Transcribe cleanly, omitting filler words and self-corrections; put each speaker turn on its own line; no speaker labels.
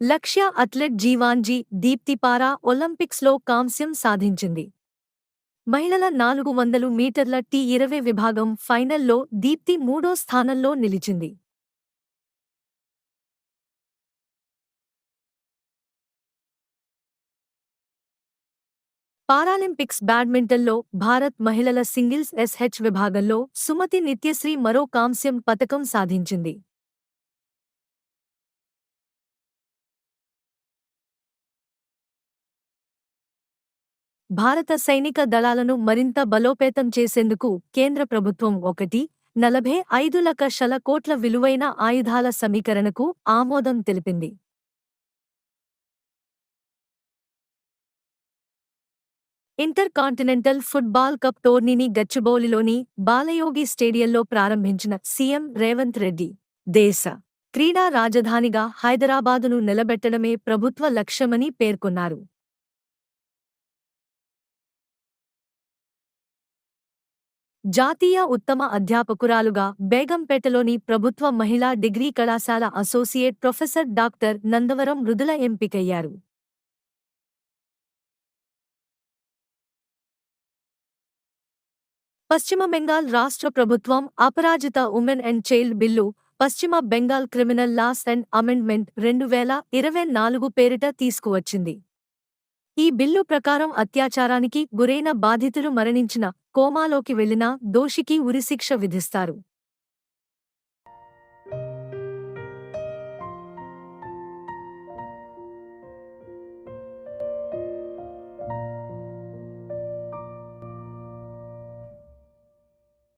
లక్ష్య అథ్లెట్ జీవాంజీ దీప్తి పారా ఒలింపిక్స్లో కాంస్యం సాధించింది. మహిళల 400 మీటర్ల T20 విభాగం ఫైనల్లో దీప్తి మూడో స్థానంలో నిలిచింది. పారాలింపిక్స్ బ్యాడ్మింటన్లో భారత్ మహిళల సింగిల్స్ SH విభాగంలో సుమతి నిత్యశ్రీ మరో కాంస్యం పతకం సాధించింది. భారత సైనిక దళాలను మరింత బలోపేతం చేసేందుకు కేంద్ర ప్రభుత్వం 1,45 కోట్ల విలువైన ఆయుధాల సమీకరణకు ఆమోదం తెలిపింది. ఇంటర్ కాంటినెంటల్ ఫుట్బాల్ కప్ టోర్నీని గచ్చిబౌలిలోని బాలయోగి స్టేడియంలో ప్రారంభించిన సీఎం రేవంత్ రెడ్డి, దేశ క్రీడా రాజధానిగా హైదరాబాదును నిలబెట్టడమే ప్రభుత్వ లక్ష్యమని పేర్కొన్నారు. జాతీయ ఉత్తమ అధ్యాపకురాలుగా బేగంపేటలోని ప్రభుత్వ మహిళా డిగ్రీ కళాశాల associate professor doctor Nandavaram Mrudula ఎంపికయ్యారు. పశ్చిమ బెంగాల్ రాష్ట్ర ప్రభుత్వం Aparajita women and child bill, పశ్చిమ Bengal criminal laws and amendment 2024 పేరిట తీసుకువచ్చింది. ఈ బిల్లు ప్రకారం అత్యాచారానికి గురైన బాధితులు మరణించిన, కోమాలోకి వెళ్లినా దోషికి ఉరిశిక్ష విధిస్తారు.